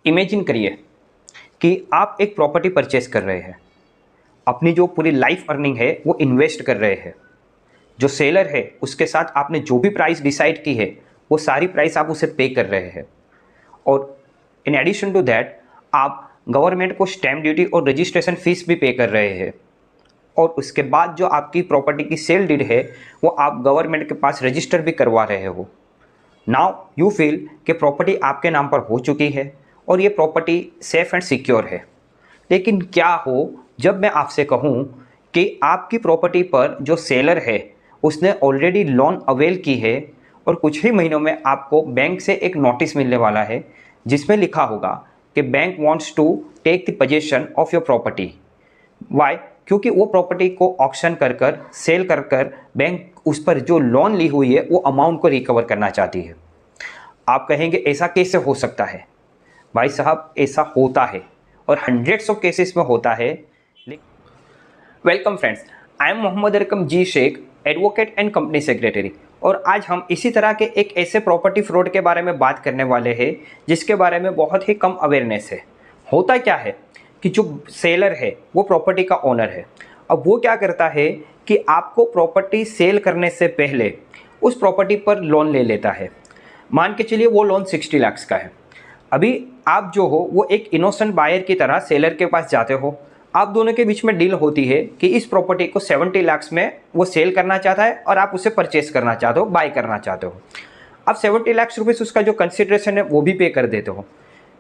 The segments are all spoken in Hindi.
इमेजिन करिए कि आप एक प्रॉपर्टी परचेस कर रहे हैं, अपनी जो पूरी लाइफ अर्निंग है वो इन्वेस्ट कर रहे हैं। जो सेलर है उसके साथ आपने जो भी प्राइस डिसाइड की है वो सारी प्राइस आप उसे पे कर रहे हैं, और इन एडिशन टू दैट आप गवर्नमेंट को स्टैम्प ड्यूटी और रजिस्ट्रेशन फीस भी पे कर रहे हैं। और उसके बाद जो आपकी प्रॉपर्टी की सेल डीड है वो आप गवर्नमेंट के पास रजिस्टर भी करवा रहे हो। नाउ यू फील कि प्रॉपर्टी आपके नाम पर हो चुकी है और ये प्रॉपर्टी सेफ एंड सिक्योर है। लेकिन क्या हो जब मैं आपसे कहूँ कि आपकी प्रॉपर्टी पर जो सेलर है उसने ऑलरेडी लोन अवेल की है और कुछ ही महीनों में आपको बैंक से एक नोटिस मिलने वाला है जिसमें लिखा होगा कि bank wants to take the position of your property. Why? क्योंकि वो प्रॉपर्टी को ऑक्शन कर कर सेल कर कर बैंक उस पर जो लोन ली हुई है वो अमाउंट को रिकवर करना चाहती है। आप कहेंगे ऐसा कैसे हो सकता है? भाई साहब, ऐसा होता है और हंड्रेड्स ऑफ केसेस में होता है। Welcome friends, I am Mohammad Arkam G Shaikh, advocate and company secretary, और आज हम इसी तरह के एक ऐसे प्रॉपर्टी फ्रॉड के बारे में बात करने वाले हैं जिसके बारे में बहुत ही कम अवेयरनेस है। होता क्या है कि जो सेलर है वो प्रॉपर्टी का ओनर है। अब वो क्या करता है कि आपको प्रॉपर्टी सेल करने से पहले उस प्रॉपर्टी पर लोन ले लेता है। मान के चलिए वो लोन 60 लाख का है। अभी आप जो हो वो एक इनोसेंट बायर की तरह सेलर के पास जाते हो। आप दोनों के बीच में डील होती है कि इस प्रॉपर्टी को 70 लाख में वो सेल करना चाहता है और आप उसे परचेस करना चाहते हो, बाय करना चाहते हो। आप 70 लाख रुपये उसका जो कंसिडरेशन है वो भी पे कर देते हो।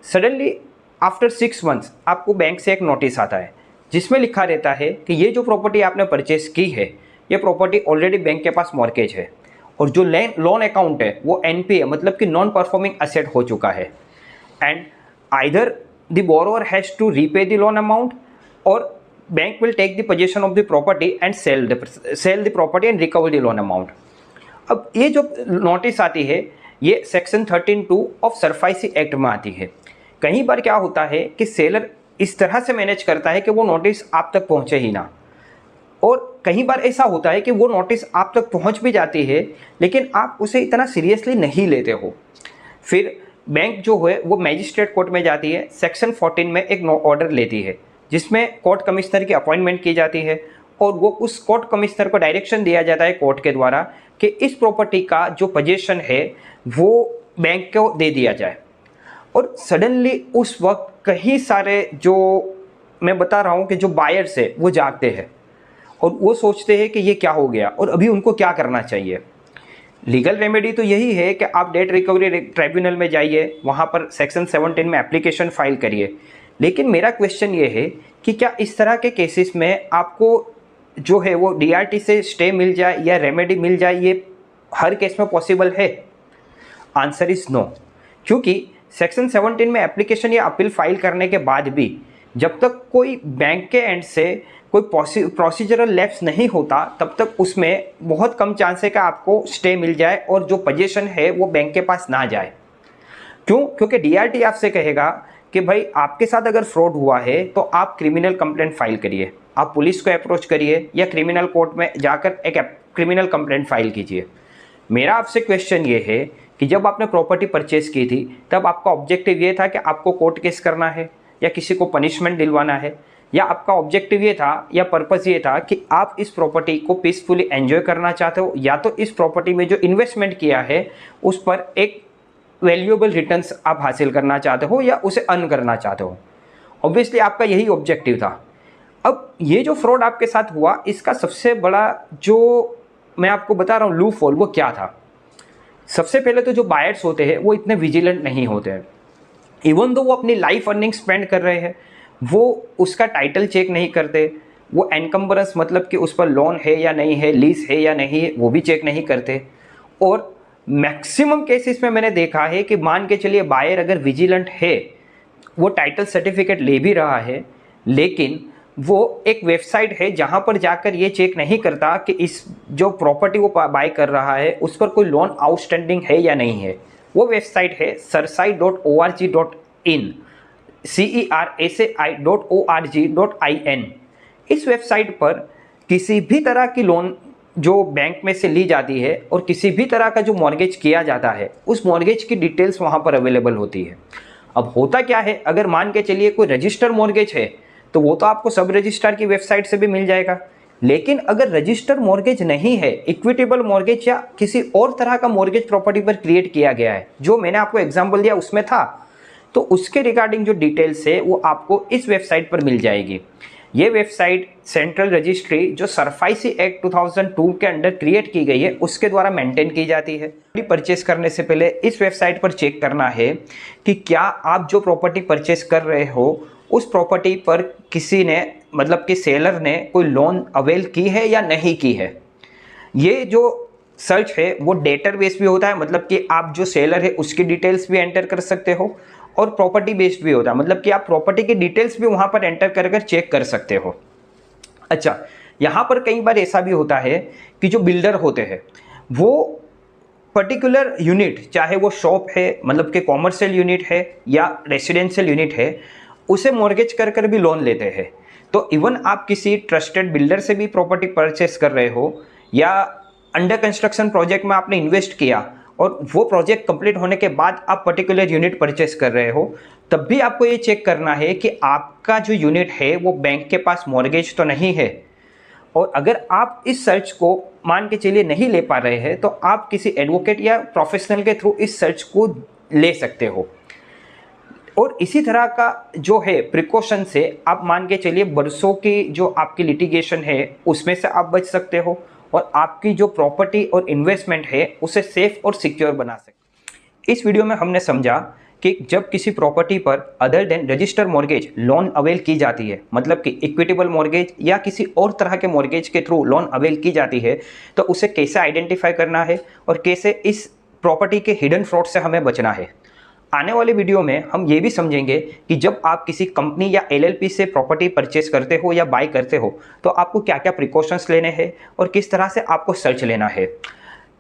सडनली आफ्टर 6 मंथ्स आपको बैंक से एक नोटिस आता है जिसमें लिखा रहता है कि ये जो प्रॉपर्टी आपने परचेस की है ये प्रॉपर्टी ऑलरेडी बैंक के पास मॉर्गेज है और जो लोन अकाउंट है वो NPA मतलब कि नॉन परफॉर्मिंग एसेट हो चुका है। And either the borrower has to repay the loan amount और bank will take the position of the property and sell the property and recover the loan amount. अब ये जो नोटिस आती है ये सेक्शन 13(2) ऑफ सरफाइसी एक्ट में आती है। कई बार क्या होता है कि सेलर इस तरह से मैनेज करता है कि वो नोटिस आप तक पहुंचे ही ना, और कई बार ऐसा होता है कि वो नोटिस आप तक पहुंच भी जाती है लेकिन आप उसे इतना सीरियसली नहीं लेते हो। फिर बैंक जो है वो मैजिस्ट्रेट कोर्ट में जाती है, सेक्शन 14 में एक ऑर्डर लेती है जिसमें कोर्ट कमिश्नर की अपॉइंटमेंट की जाती है और वो उस कोर्ट कमिश्नर को डायरेक्शन दिया जाता है कोर्ट के द्वारा कि इस प्रॉपर्टी का जो पोजीशन है वो बैंक को दे दिया जाए। और सडनली उस वक्त कई सारे जो मैं बता रहा हूँ कि जो बायर्स है वो जागते हैं और वो सोचते हैं कि ये क्या हो गया और अभी उनको क्या करना चाहिए। लीगल रेमेडी तो यही है कि आप डेट रिकवरी ट्राइब्यूनल में जाइए, वहाँ पर सेक्शन 17 में एप्लीकेशन फाइल करिए। लेकिन मेरा क्वेश्चन ये है कि क्या इस तरह के केसेस में आपको जो है वो DRT से स्टे मिल जाए या रेमेडी मिल जाए, ये हर केस में पॉसिबल है? Answer is no. क्योंकि सेक्शन 17 में एप्लीकेशन या अपील फाइल करने के बाद भी जब तक कोई बैंक के एंड से कोई प्रोसीजरल लैप्स नहीं होता तब तक उसमें बहुत कम चांस है कि आपको स्टे मिल जाए और जो पोजीशन है वो बैंक के पास ना जाए। क्यों? क्योंकि DRT आपसे कहेगा कि भाई आपके साथ अगर फ्रॉड हुआ है तो आप क्रिमिनल कंप्लेंट फाइल करिए, आप पुलिस को अप्रोच करिए या क्रिमिनल कोर्ट में जाकर एक क्रिमिनल कंप्लेंट फाइल कीजिए। मेरा आपसे क्वेश्चन ये है कि जब आपने प्रॉपर्टी परचेस की थी तब आपका ऑब्जेक्टिव ये था कि आपको कोर्ट केस करना है या किसी को पनिशमेंट दिलवाना है, या आपका ऑब्जेक्टिव ये था या पर्पस ये था कि आप इस प्रॉपर्टी को पीसफुली एंजॉय करना चाहते हो, या तो इस प्रॉपर्टी में जो इन्वेस्टमेंट किया है उस पर एक वैल्यूएबल रिटर्न्स आप हासिल करना चाहते हो या उसे अर्न करना चाहते हो। ऑब्वियसली आपका यही ऑब्जेक्टिव था। अब ये जो फ्रॉड आपके साथ हुआ इसका सबसे बड़ा जो मैं आपको बता रहा हूँ लूप होल वो क्या था। सबसे पहले तो जो बायर्स होते हैं वो इतने विजिलेंट नहीं होते हैं। इवन दो वो अपनी लाइफ अर्निंग स्पेंड कर रहे हैं वो उसका टाइटल चेक नहीं करते, वो एनकम्बरेंस मतलब कि उस पर लोन है या नहीं है, लीज है या नहीं है, वो भी चेक नहीं करते। और मैक्सिमम केसेस में मैंने देखा है कि मान के चलिए बायर अगर विजिलेंट है, वो टाइटल सर्टिफिकेट ले भी रहा है, लेकिन वो एक वेबसाइट है जहां पर जाकर ये चेक नहीं करता कि इस जो प्रॉपर्टी वो बाय कर रहा है उस पर कोई लोन आउटस्टैंडिंग है या नहीं है। वो वेबसाइट है cersai.org.in, cersai.org.in। इस वेबसाइट पर किसी भी तरह की लोन जो बैंक में से ली जाती है और किसी भी तरह का जो मॉर्गेज किया जाता है उस मॉर्गेज की डिटेल्स वहाँ पर अवेलेबल होती है। अब होता क्या है, अगर मान के चलिए कोई रजिस्टर मॉर्गेज है तो वो तो आपको सब रजिस्ट्रार की वेबसाइट से भी मिल जाएगा, लेकिन अगर रजिस्टर मॉर्गेज नहीं है, इक्विटेबल मॉर्गेज या किसी और तरह का मॉर्गेज प्रॉपर्टी पर क्रिएट किया गया है, जो मैंने आपको एग्जांपल दिया उसमें था, तो उसके रिगार्डिंग जो डिटेल्स है वो आपको इस वेबसाइट पर मिल जाएगी। ये वेबसाइट सेंट्रल रजिस्ट्री जो सरफाइसी एक्ट 2002 के अंडर क्रिएट की गई है उसके द्वारा मेंटेन की जाती है। परचेस करने से पहले इस वेबसाइट पर चेक करना है कि क्या आप जो प्रॉपर्टी परचेस कर रहे हो उस प्रॉपर्टी पर किसी ने, मतलब कि सेलर ने कोई लोन अवेल की है या नहीं की है। ये जो सर्च है वो डेटाबेस भी होता है, मतलब कि आप जो सेलर है उसकी डिटेल्स भी एंटर कर सकते हो, और प्रॉपर्टी बेस्ड भी होता है, मतलब कि आप प्रॉपर्टी की डिटेल्स भी वहां पर एंटर कर चेक कर सकते हो। अच्छा, यहाँ पर कई बार ऐसा भी होता है कि जो बिल्डर होते हैं वो पर्टिकुलर यूनिट, चाहे वो शॉप है, मतलब कि कॉमर्शियल यूनिट है या रेसिडेंशियल यूनिट है, उसे मॉर्गेज कर भी लोन लेते हैं। तो इवन आप किसी ट्रस्टेड बिल्डर से भी प्रॉपर्टी परचेस कर रहे हो या अंडर कंस्ट्रक्शन प्रोजेक्ट में आपने इन्वेस्ट किया और वो प्रोजेक्ट कंप्लीट होने के बाद आप पर्टिकुलर यूनिट परचेस कर रहे हो, तब भी आपको ये चेक करना है कि आपका जो यूनिट है वो बैंक के पास मॉर्गेज तो नहीं है। और अगर आप इस सर्च को मान के चलिए नहीं ले पा रहे हैं तो आप किसी एडवोकेट या प्रोफेशनल के थ्रू इस सर्च को ले सकते हो। और इसी तरह का जो है प्रिकॉशन से आप मान के चलिए बरसों की जो आपकी लिटिगेशन है उसमें से आप बच सकते हो और आपकी जो प्रॉपर्टी और इन्वेस्टमेंट है उसे सेफ और सिक्योर बना सकते। इस वीडियो में हमने समझा कि जब किसी प्रॉपर्टी पर other than register mortgage loan avail की जाती है, मतलब कि इक्विटेबल मॉर्गेज या किसी और तरह के मॉर्गेज के थ्रू लोन अवेल की जाती है, तो उसे कैसे आइडेंटिफाई करना है और कैसे इस प्रॉपर्टी के हिडन फ्रॉड से हमें बचना है। आने वाले वीडियो में हम ये भी समझेंगे कि जब आप किसी कंपनी या एलएलपी से प्रॉपर्टी परचेस करते हो या बाय करते हो तो आपको क्या क्या प्रिकॉशंस लेने हैं और किस तरह से आपको सर्च लेना है।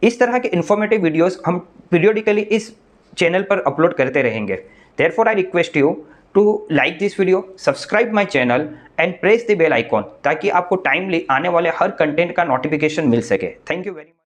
इस तरह के इन्फॉर्मेटिव वीडियोस हम पीरियोडिकली इस चैनल पर अपलोड करते रहेंगे। Therefore, I request you to like this video, subscribe my channel and press the bell icon ताकि आपको टाइमली आने वाले हर कंटेंट का नोटिफिकेशन मिल सके। Thank you very much.